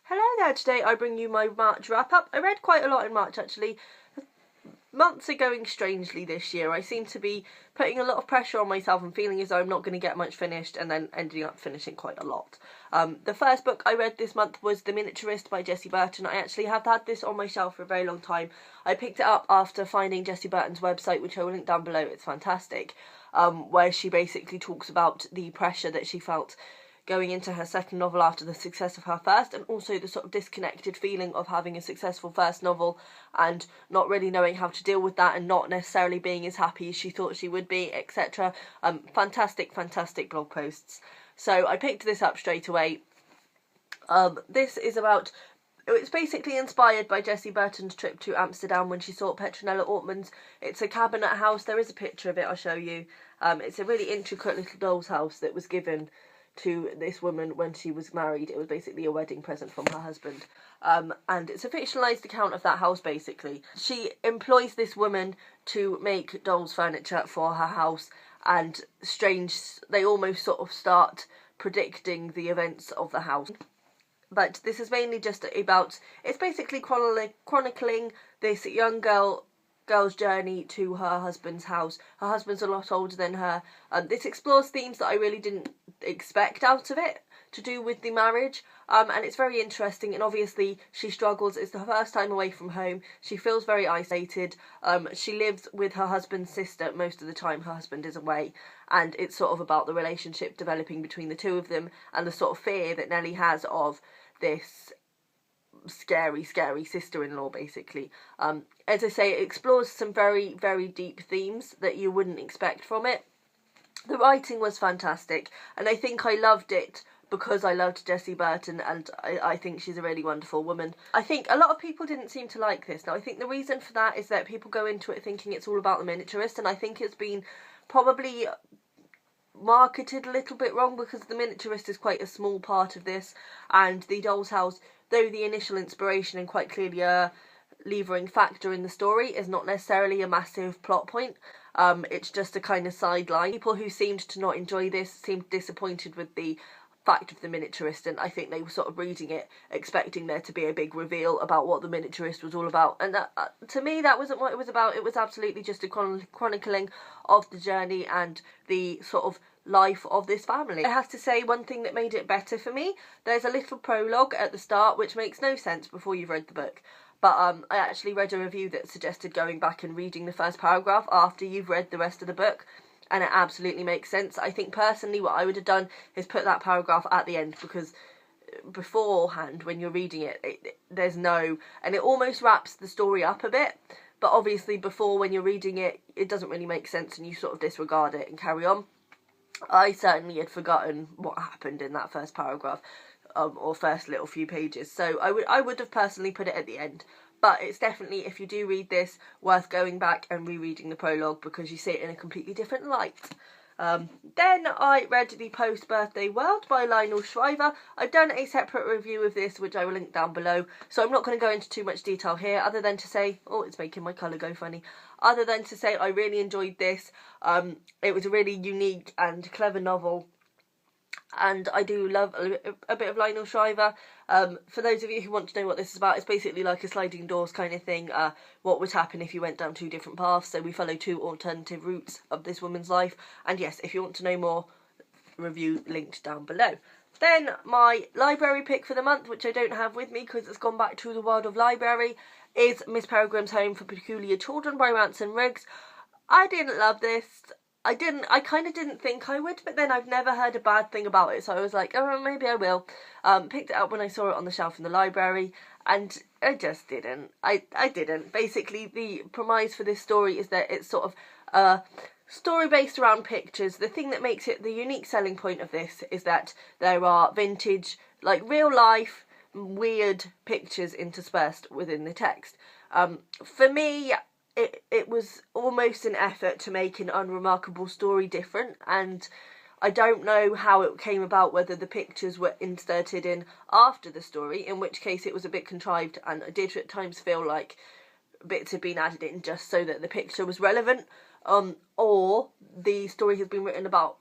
Hello there, today I bring you my March wrap-up. I read quite a lot in March actually. Months are going strangely this year. I seem to be putting a lot of pressure on myself and feeling as though I'm not going to get much finished and then ending up finishing quite a lot. The first book I read this month was The Miniaturist by Jessie Burton. I actually have had this on my shelf for a very long time. I picked it up after finding Jessie Burton's website, which I will link down below. It's fantastic, where she basically talks about the pressure that she felt going into her second novel after the success of her first, and also the sort of disconnected feeling of having a successful first novel and not really knowing how to deal with that and not necessarily being as happy as she thought she would be, etc. Fantastic blog posts. So I picked this up straight away. This is about... It's basically inspired by Jessie Burton's trip to Amsterdam when she saw Petronella Ortman's It's a Cabinet House. There is a picture of it, I'll show you. It's a really intricate little doll's house that was given to this woman when she was married. It was basically a wedding present from her husband. And it's a fictionalised account of that house, basically. She employs this woman to make dolls' furniture for her house, and they almost sort of start predicting the events of the house. But this is mainly just about, it's basically chronicling this young girl's journey to her husband's house. Her husband's a lot older than her. This explores themes that I really didn't expect out of it to do with the marriage, and it's very interesting. And obviously she struggles. It's her first time away from home. She feels very isolated. She lives with her husband's sister most of the time. Her husband is away, and it's sort of about the relationship developing between the two of them and the sort of fear that Nellie has of this scary sister-in-law, basically. As I say, it explores some very deep themes that you wouldn't expect from it. The writing was fantastic, and I think I loved it because I loved Jessie Burton, and I think she's a really wonderful woman. I think a lot of people didn't seem to like this. Now, I think the reason for that is that people go into it thinking it's all about the miniaturist, and I think it's been probably marketed a little bit wrong, because the miniaturist is quite a small part of this, and the doll's house, though the initial inspiration and quite clearly a levering factor in the story, is not necessarily a massive plot point. It's just a kind of sideline. People who seemed to not enjoy this seemed disappointed with the fact of the miniaturist, and I think they were sort of reading it expecting there to be a big reveal about what the miniaturist was all about, and to me that wasn't what it was about. It was absolutely just a chronicling of the journey and the sort of life of this family. I have to say, one thing that made it better for me, there's a little prologue at the start which makes no sense before you've read the book. But I actually read a review that suggested going back and reading the first paragraph after you've read the rest of the book, and it absolutely makes sense. I think personally what I would have done is put that paragraph at the end, because beforehand when you're reading it, there's no... and it almost wraps the story up a bit, but obviously before, when you're reading it, it doesn't really make sense and you sort of disregard it and carry on. I certainly had forgotten what happened in that first paragraph, or first little few pages, so I would have personally put it at the end. But it's definitely, if you do read this, worth going back and rereading the prologue, because you see it in a completely different light. Then I read The Post-Birthday World by Lionel Shriver. I've done a separate review of this, which I will link down below, so I'm not going to go into too much detail here, other than to say... oh, it's making my colour go funny. Other than to say I really enjoyed this. It was a really unique and clever novel, and I do love a bit of Lionel Shriver. For those of you who want to know what this is about, it's basically like a sliding doors kind of thing. What would happen if you went down two different paths? So we follow two alternative routes of this woman's life. And yes, if you want to know more, review linked down below. Then my library pick for the month, which I don't have with me because it's gone back to the world of library, is Miss Peregrine's Home for Peculiar Children by Ransom Riggs. I didn't love this. I kind of didn't think I would, but then I've never heard a bad thing about it, so I was like, oh, maybe I will. Picked it up when I saw it on the shelf in the library, and I just didn't. I didn't. Basically, the premise for this story is that it's sort of a story based around pictures. The thing that makes it the unique selling point of this is that there are vintage, like real life, weird pictures interspersed within the text. For me... It was almost an effort to make an unremarkable story different, and I don't know how it came about, whether the pictures were inserted in after the story, in which case it was a bit contrived, and I did at times feel like bits had been added in just so that the picture was relevant, or the story has been written about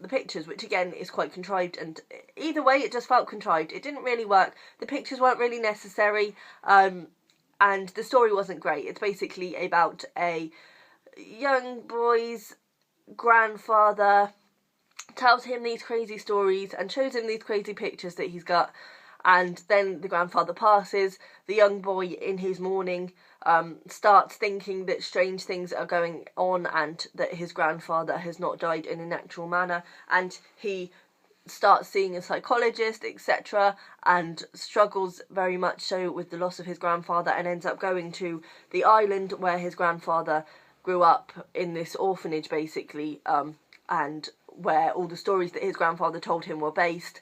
the pictures, which again is quite contrived, and either way it just felt contrived. It didn't really work. The pictures weren't really necessary, and the story wasn't great. It's basically about a young boy's grandfather tells him these crazy stories and shows him these crazy pictures that he's got, and then the grandfather passes. The young boy in his mourning starts thinking that strange things are going on and that his grandfather has not died in a natural manner, and he starts seeing a psychologist, etc., and struggles very much so with the loss of his grandfather, and ends up going to the island where his grandfather grew up, in this orphanage basically, and where all the stories that his grandfather told him were based,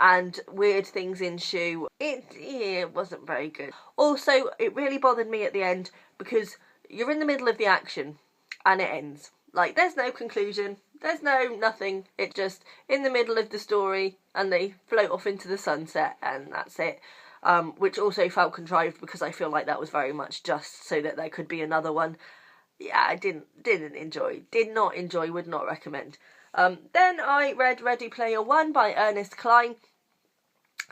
and weird things ensue. It wasn't very good. Also, it really bothered me at the end, because you're in the middle of the action and it ends. Like, there's no conclusion, there's no nothing, it's just in the middle of the story and they float off into the sunset and that's it. Which also felt contrived, because I feel like that was very much just so that there could be another one. Yeah, I did not enjoy, would not recommend. Then I read Ready Player One by Ernest Cline.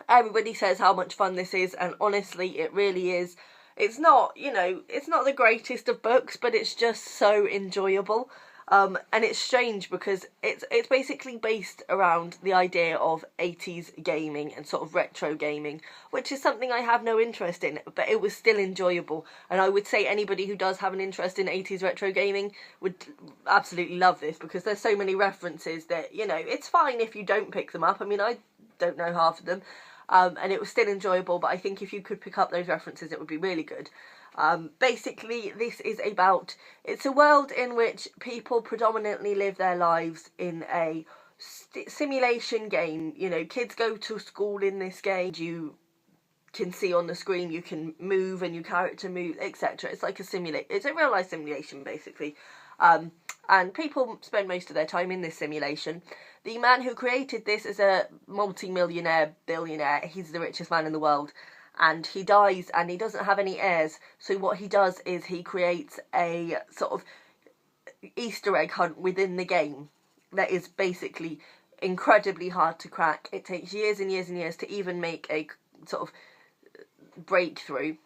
Everybody says how much fun this is, and honestly it really is. It's not, it's not the greatest of books, but it's just so enjoyable. And it's strange because it's basically based around the idea of 80s gaming and sort of retro gaming, which is something I have no interest in, but it was still enjoyable. And I would say anybody who does have an interest in 80s retro gaming would absolutely love this, because there's so many references that, it's fine if you don't pick them up. I mean, I don't know half of them, and it was still enjoyable, but I think if you could pick up those references it would be really good. Basically, this is about, it's a world in which people predominantly live their lives in a simulation game. Kids go to school in this game. You can see on the screen, you can move and your character move, etc. It's like it's a real life simulation, basically. And people spend most of their time in this simulation. The man who created this is a multi-millionaire, billionaire. He's the richest man in the world. And he dies and he doesn't have any heirs. So what he does is he creates a sort of Easter egg hunt within the game that is basically incredibly hard to crack. It takes years and years and years to even make a sort of breakthrough.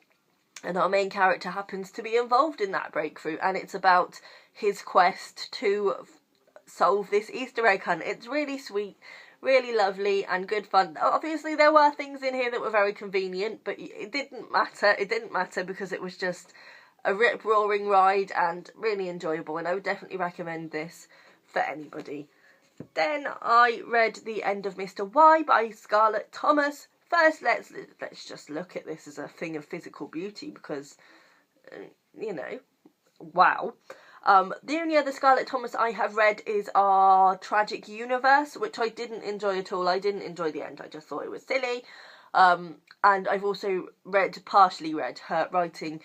And our main character happens to be involved in that breakthrough. And it's about his quest to solve this Easter egg hunt. It's really sweet, really lovely and good fun. Obviously there were things in here that were very convenient, but it didn't matter. It didn't matter because it was just a rip-roaring ride and really enjoyable, and I would definitely recommend this for anybody. Then I read The End of Mr. Y by Scarlett Thomas. First, let's just look at this as a thing of physical beauty, because, wow. The only other Scarlett Thomas I have read is Our Tragic Universe, which I didn't enjoy at all. I didn't enjoy the end. I just thought it was silly. And I've also partially read her writing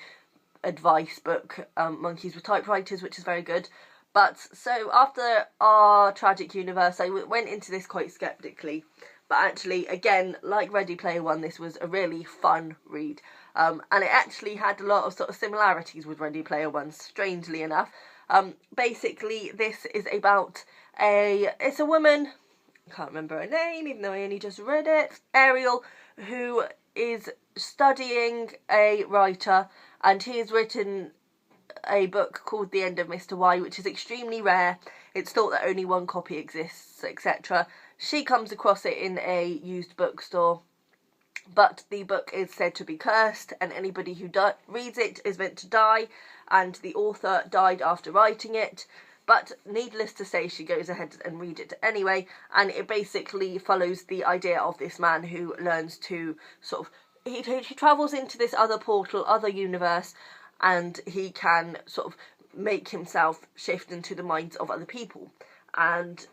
advice book, Monkeys with Typewriters, which is very good. But so after Our Tragic Universe, I went into this quite sceptically. But actually, again, like Ready Player One, this was a really fun read. And it actually had a lot of sort of similarities with Ready Player One, strangely enough. Basically, this is about it's a woman, I can't remember her name, even though I only just read it, Ariel, who is studying a writer, and he has written a book called The End of Mr. Y, which is extremely rare. It's thought that only one copy exists, etc. She comes across it in a used bookstore, but the book is said to be cursed, and anybody who reads it is meant to die, and the author died after writing it. But needless to say, she goes ahead and reads it anyway, and it basically follows the idea of this man who learns to sort of, he travels into this other portal, other universe, and he can sort of make himself shift into the minds of other people. And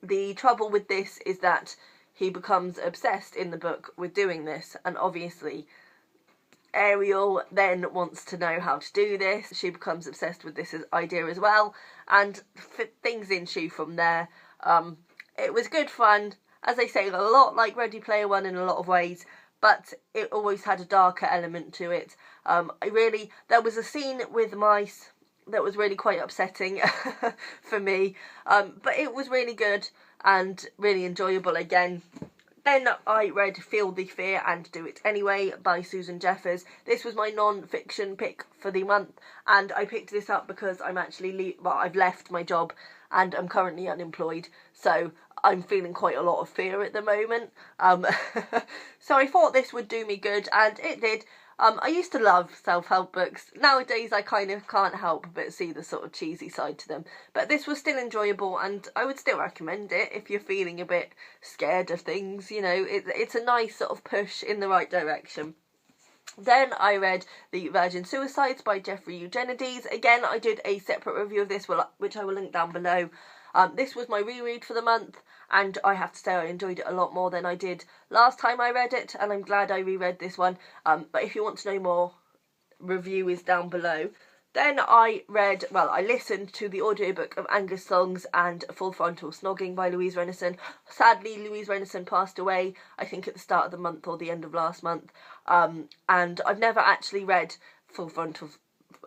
the trouble with this is that he becomes obsessed in the book with doing this, and obviously Ariel then wants to know how to do this. She becomes obsessed with this idea as well, and things ensue from there. It was good fun, as I say, a lot like Ready Player One in a lot of ways, but it always had a darker element to it. There was a scene with mice that was really quite upsetting for me, but it was really good. and really enjoyable again. Then I read Feel the Fear and Do It Anyway by Susan Jeffers. This was my non-fiction pick for the month, and I picked this up because I'm actually, I've left my job and I'm currently unemployed, so I'm feeling quite a lot of fear at the moment. So I thought this would do me good, and it did. I used to love self-help books. Nowadays I kind of can't help but see the sort of cheesy side to them. But this was still enjoyable, and I would still recommend it if you're feeling a bit scared of things. You know, it's a nice sort of push in the right direction. Then I read The Virgin Suicides by Jeffrey Eugenides. Again, I did a separate review of this, which I will link down below. This was my reread for the month, and I have to say I enjoyed it a lot more than I did last time I read it, and I'm glad I reread this one. But if you want to know more, review is down below. Then I listened to the audiobook of Angus Songs and Full Frontal Snogging by Louise Renison. Sadly, Louise Renison passed away, I think at the start of the month or the end of last month. And I've never actually read Full Frontal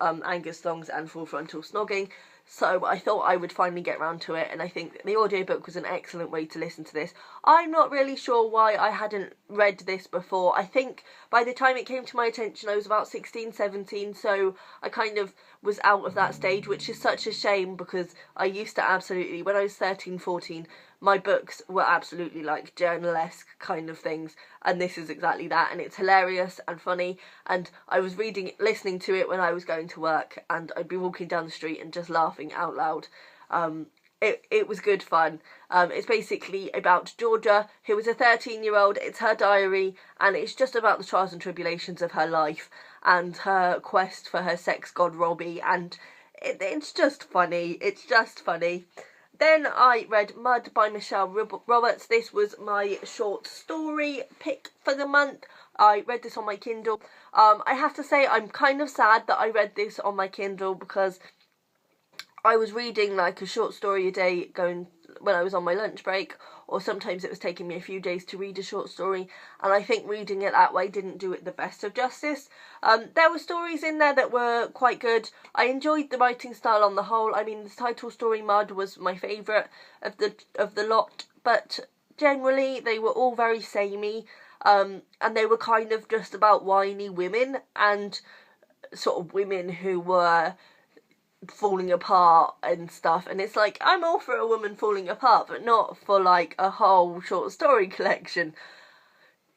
Angus Songs and Full Frontal Snogging, so I thought I would finally get round to it, and I think the audiobook was an excellent way to listen to this. I'm not really sure why I hadn't read this before. I think by the time it came to my attention I was about 16, 17, so I kind of was out of that stage, which is such a shame because I used to absolutely, when I was 13, 14, my books were absolutely like journal-esque kind of things, and this is exactly that, and it's hilarious and funny, and I was listening to it when I was going to work, and I'd be walking down the street and just laughing out loud. It was good fun. It's basically about Georgia, who is a 13-year-old, it's her diary, and it's just about the trials and tribulations of her life, and her quest for her sex god Robbie, and it's just funny, Then I read Mud by Michelle Roberts. This was my short story pick for the month. I read this on my Kindle. I have to say I'm kind of sad that I read this on my Kindle because I was reading like a short story a day when I was on my lunch break, or sometimes it was taking me a few days to read a short story, and I think reading it that way didn't do it the best of justice. There were stories in there that were quite good. I enjoyed the writing style on the whole. I mean, the title story Mud was my favourite of the lot, but generally they were all very samey, and they were kind of just about whiny women and sort of women who were falling apart and stuff, and it's like, I'm all for a woman falling apart, but not for like a whole short story collection.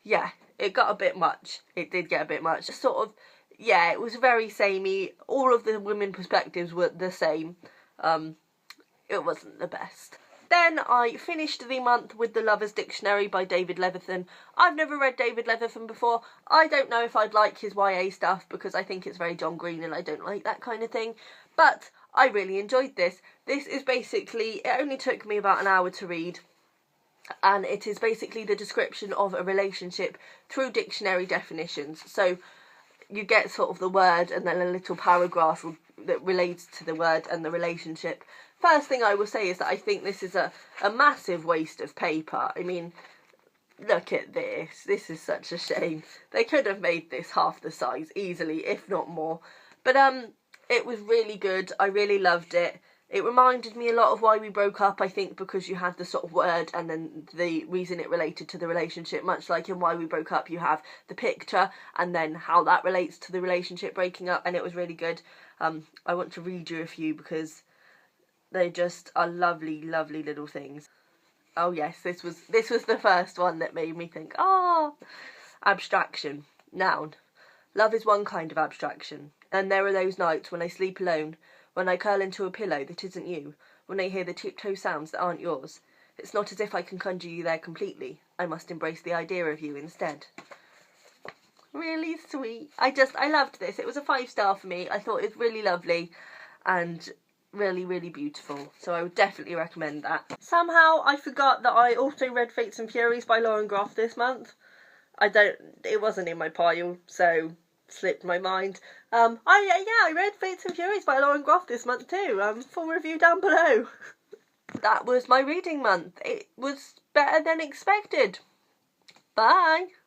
Yeah, it got a bit much. It did get a bit much. Sort of, yeah, it was very samey. All of the women perspectives were the same. It wasn't the best. Then I finished the month with The Lover's Dictionary by David Levithan. I've never read David Levithan before. I don't know if I'd like his YA stuff because I think it's very John Green and I don't like that kind of thing. But I really enjoyed this. This is basically, it only took me about an hour to read, and it is basically the description of a relationship through dictionary definitions. So you get sort of the word and then a little paragraph that relates to the word and the relationship. First thing I will say is that I think this is a massive waste of paper. I mean, look at this. This is such a shame. They could have made this half the size easily, if not more. But it was really good. I really loved it. It reminded me a lot of Why We Broke Up, I think, because you had the sort of word and then the reason it related to the relationship. Much like in Why We Broke Up, you have the picture and then how that relates to the relationship breaking up, and it was really good. I want to read you a few because they just are lovely, lovely little things. Oh yes, this was the first one that made me think, abstraction. Noun. Love is one kind of abstraction. And there are those nights when I sleep alone, when I curl into a pillow that isn't you, when I hear the tiptoe sounds that aren't yours. It's not as if I can conjure you there completely. I must embrace the idea of you instead. Really sweet. I loved this. It was a 5-star for me. I thought it was really lovely and really, really beautiful. So I would definitely recommend that. Somehow I forgot that I also read Fates and Furies by Lauren Groff this month. It wasn't in my pile, so slipped my mind. I read Fates and Furies by Lauren Groff this month too. Full review down below. That was my reading month. It was better than expected. Bye.